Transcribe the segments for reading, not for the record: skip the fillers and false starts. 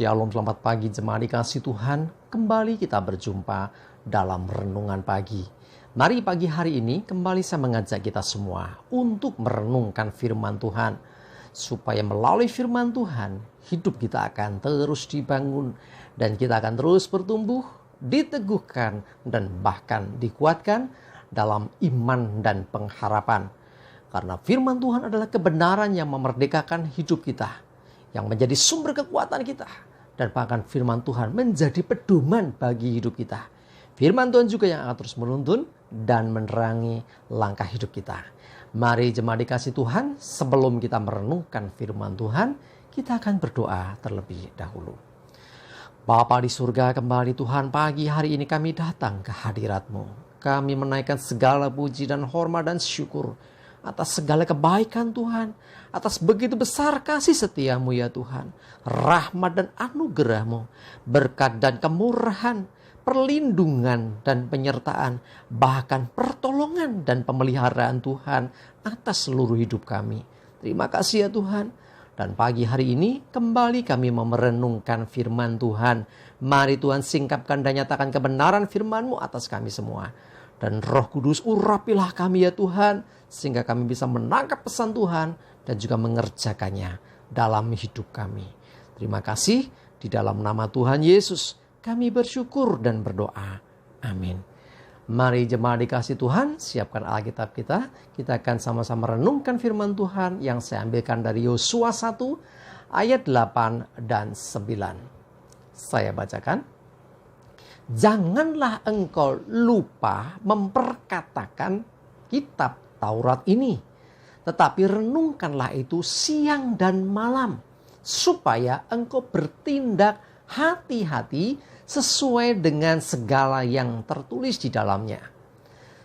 Shalom, selamat pagi jemaat dikasih Tuhan. Kembali kita berjumpa dalam renungan pagi. Mari pagi hari ini kembali saya mengajak kita semua untuk merenungkan firman Tuhan. Supaya melalui firman Tuhan, hidup kita akan terus dibangun. Dan kita akan terus bertumbuh, diteguhkan, dan bahkan dikuatkan dalam iman dan pengharapan. Karena firman Tuhan adalah kebenaran yang memerdekakan hidup kita, yang menjadi sumber kekuatan kita. Dan bahkan firman Tuhan menjadi pedoman bagi hidup kita. Firman Tuhan juga yang akan terus menuntun dan menerangi langkah hidup kita. Mari jemaat dikasih Tuhan, sebelum kita merenungkan firman Tuhan, kita akan berdoa terlebih dahulu. Bapa di surga, kembali Tuhan, pagi hari ini kami datang ke hadirat-Mu. Kami menaikkan segala puji dan hormat dan syukur atas segala kebaikan Tuhan, atas begitu besar kasih setia-Mu ya Tuhan, rahmat dan anugerah-Mu, berkat dan kemurahan, perlindungan dan penyertaan, bahkan pertolongan dan pemeliharaan Tuhan atas seluruh hidup kami. Terima kasih ya Tuhan. Dan pagi hari ini kembali kami merenungkan firman Tuhan. Mari Tuhan singkapkan dan nyatakan kebenaran firman-Mu atas kami semua. Dan Roh Kudus urapilah kami ya Tuhan, sehingga kami bisa menangkap pesan Tuhan dan juga mengerjakannya dalam hidup kami. Terima kasih, di dalam nama Tuhan Yesus kami bersyukur dan berdoa. Amin. Mari jemaat dikasih Tuhan, siapkan Alkitab kita. Kita akan sama-sama renungkan firman Tuhan yang saya ambilkan dari Yosua 1 ayat 8 dan 9. Saya bacakan. Janganlah engkau lupa memperkatakan kitab Taurat ini, tetapi renungkanlah itu siang dan malam, supaya engkau bertindak hati-hati sesuai dengan segala yang tertulis di dalamnya.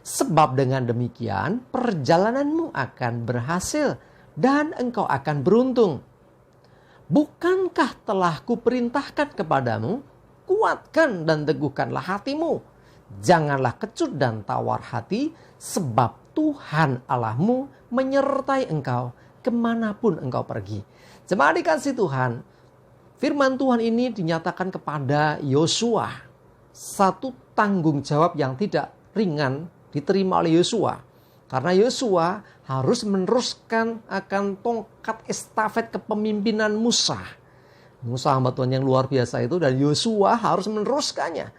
Sebab dengan demikian perjalananmu akan berhasil dan engkau akan beruntung. Bukankah telah kuperintahkan kepadamu? Kuatkan dan teguhkanlah hatimu. Janganlah kecut dan tawar hati, sebab Tuhan Allahmu menyertai engkau kemanapun engkau pergi. Jemaat dikasih Tuhan, firman Tuhan ini dinyatakan kepada Yosua. Satu tanggung jawab yang tidak ringan diterima oleh Yosua. Karena Yosua harus meneruskan akan tongkat estafet kepemimpinan Musa. Musa hamba Tuhan yang luar biasa itu, dan Yosua harus meneruskannya.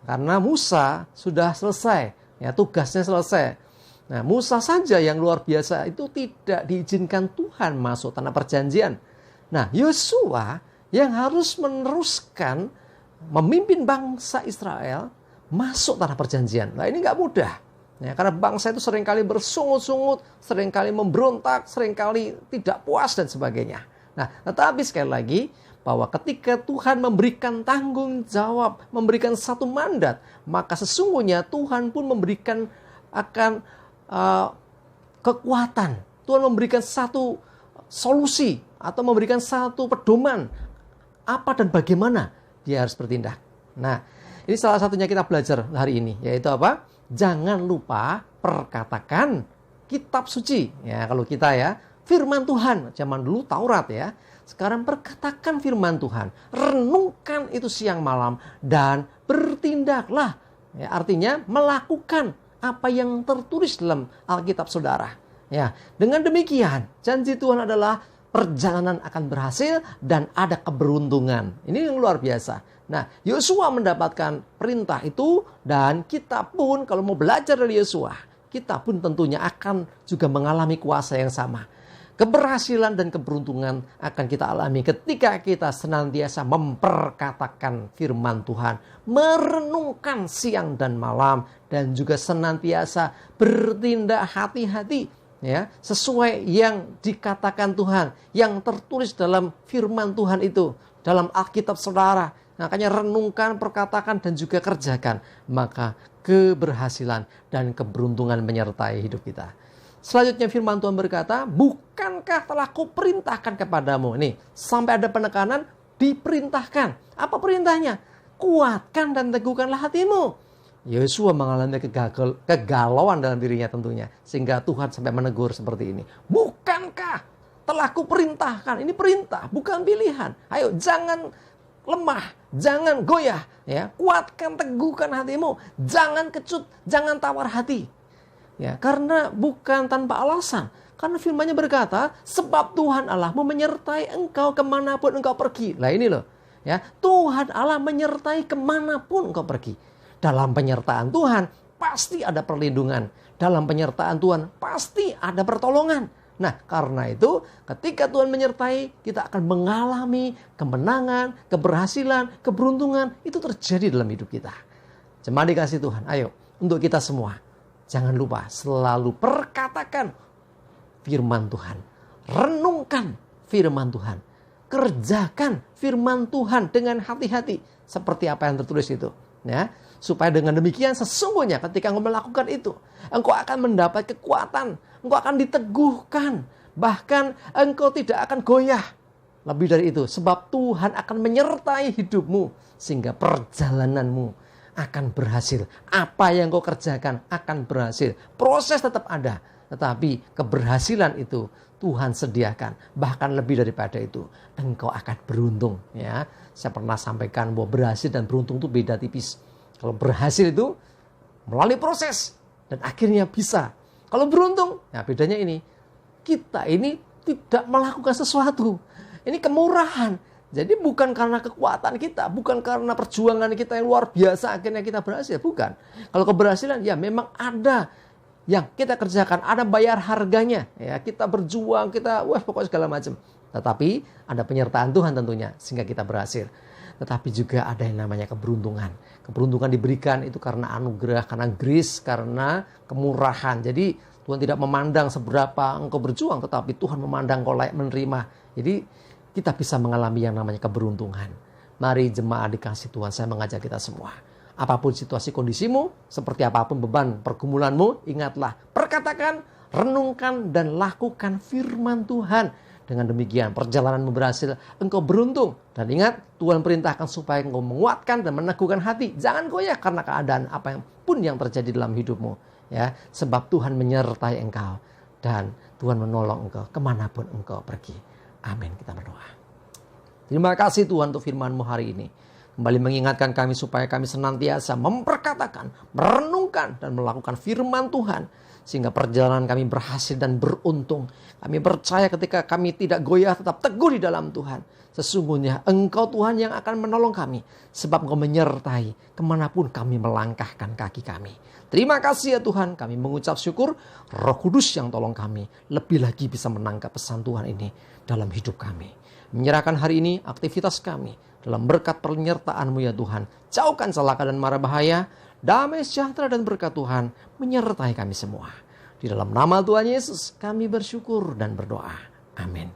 Karena Musa sudah selesai, ya, tugasnya selesai. Nah, Musa saja yang luar biasa itu tidak diizinkan Tuhan masuk tanah perjanjian. Nah, Yosua yang harus meneruskan memimpin bangsa Israel masuk tanah perjanjian. Nah, ini nggak mudah. Ya, karena bangsa itu seringkali bersungut-sungut, seringkali memberontak, seringkali tidak puas dan sebagainya. Nah, tetapi sekali lagi, bahwa ketika Tuhan memberikan tanggung jawab, memberikan satu mandat, maka sesungguhnya Tuhan pun memberikan akan kekuatan. Tuhan memberikan satu solusi atau memberikan satu pedoman apa dan bagaimana dia harus bertindak. Nah, ini salah satunya kita belajar hari ini, yaitu apa? Jangan lupa perkatakan kitab suci. Ya, kalau kita ya, firman Tuhan, zaman dulu Taurat ya. Sekarang perkatakan firman Tuhan, renungkan itu siang malam dan bertindaklah. Ya, artinya melakukan apa yang tertulis dalam Alkitab saudara. Ya, dengan demikian janji Tuhan adalah perjalanan akan berhasil dan ada keberuntungan. Ini yang luar biasa. Nah, Yosua mendapatkan perintah itu, dan kita pun kalau mau belajar dari Yosua, kita pun tentunya akan juga mengalami kuasa yang sama. Keberhasilan dan keberuntungan akan kita alami ketika kita senantiasa memperkatakan firman Tuhan, merenungkan siang dan malam, dan juga senantiasa bertindak hati-hati ya, sesuai yang dikatakan Tuhan, yang tertulis dalam firman Tuhan itu, dalam Alkitab saudara. Makanya renungkan, perkatakan, dan juga kerjakan, maka keberhasilan dan keberuntungan menyertai hidup kita. Selanjutnya firman Tuhan berkata, bukankah telah kuperintahkan kepadamu? Nih, sampai ada penekanan, diperintahkan. Apa perintahnya? Kuatkan dan teguhkanlah hatimu. Yosua mengalami kegalauan dalam dirinya tentunya. Sehingga Tuhan sampai menegur seperti ini. Bukankah telah kuperintahkan? Ini perintah, bukan pilihan. Ayo, jangan lemah, jangan goyah, ya. Kuatkan, teguhkan hatimu, jangan kecut, jangan tawar hati. Ya, karena bukan tanpa alasan. Karena firman-Nya berkata, sebab Tuhan Allah menyertai engkau kemanapun engkau pergi. Lah ini loh, ya, Tuhan Allah menyertai kemanapun engkau pergi. Dalam penyertaan Tuhan pasti ada perlindungan. Dalam penyertaan Tuhan pasti ada pertolongan. Nah, karena itu ketika Tuhan menyertai, kita akan mengalami kemenangan, keberhasilan, keberuntungan. Itu terjadi dalam hidup kita. Jemaat dikasih Tuhan, ayo untuk kita semua, jangan lupa selalu perkatakan firman Tuhan. Renungkan firman Tuhan. Kerjakan firman Tuhan dengan hati-hati. Seperti apa yang tertulis itu. Ya, supaya dengan demikian sesungguhnya ketika engkau melakukan itu, engkau akan mendapat kekuatan, engkau akan diteguhkan, bahkan engkau tidak akan goyah. Lebih dari itu, sebab Tuhan akan menyertai hidupmu sehingga perjalananmu akan berhasil. Apa yang engkau kerjakan akan berhasil. Proses tetap ada, tetapi keberhasilan itu Tuhan sediakan. Bahkan lebih daripada itu, engkau akan beruntung. Ya, saya pernah sampaikan bahwa berhasil dan beruntung itu beda tipis. Kalau berhasil itu melalui proses dan akhirnya bisa. Kalau beruntung, ya bedanya ini. Kita ini tidak melakukan sesuatu. Ini kemurahan. Jadi bukan karena kekuatan kita, bukan karena perjuangan kita yang luar biasa akhirnya kita berhasil, bukan. Kalau keberhasilan ya memang ada yang kita kerjakan, ada bayar harganya. Ya, kita berjuang, kita pokoknya segala macam. Tetapi ada penyertaan Tuhan tentunya sehingga kita berhasil. Tetapi juga ada yang namanya keberuntungan. Keberuntungan diberikan itu karena anugerah, karena grace, karena kemurahan. Jadi Tuhan tidak memandang seberapa engkau berjuang, tetapi Tuhan memandang engkau layak menerima. Jadi kita bisa mengalami yang namanya keberuntungan. Mari jemaat dikasih Tuhan, saya mengajak kita semua. Apapun situasi kondisimu, seperti apapun beban pergumulanmu, ingatlah, perkatakan, renungkan, dan lakukan firman Tuhan. Dengan demikian perjalananmu berhasil, engkau beruntung. Dan ingat, Tuhan perintahkan supaya engkau menguatkan dan meneguhkan hati. Jangan goyah karena keadaan apapun yang terjadi dalam hidupmu. Ya, sebab Tuhan menyertai engkau. Dan Tuhan menolong engkau kemanapun engkau pergi. Amin, kita berdoa. Terima kasih Tuhan untuk firman-Mu hari ini. Kembali mengingatkan kami supaya kami senantiasa memperkatakan, merenungkan, dan melakukan firman Tuhan. Sehingga perjalanan kami berhasil dan beruntung. Kami percaya ketika kami tidak goyah, tetap teguh di dalam Tuhan. Sesungguhnya Engkau Tuhan yang akan menolong kami. Sebab Engkau menyertai kemanapun kami melangkahkan kaki kami. Terima kasih ya Tuhan, kami mengucap syukur. Roh Kudus yang tolong kami lebih lagi bisa menangkap pesan Tuhan ini dalam hidup kami. Menyerahkan hari ini aktivitas kami dalam berkat penyertaan-Mu ya Tuhan. Jauhkan celaka dan mara bahaya. Damai sejahtera dan berkat Tuhan menyertai kami semua. Di dalam nama Tuhan Yesus kami bersyukur dan berdoa. Amin.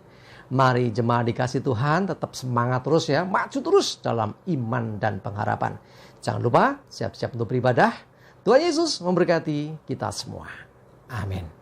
Mari jemaat dikasih Tuhan tetap semangat terus ya. Maju terus dalam iman dan pengharapan. Jangan lupa siap-siap untuk beribadah. Tuhan Yesus memberkati kita semua. Amin.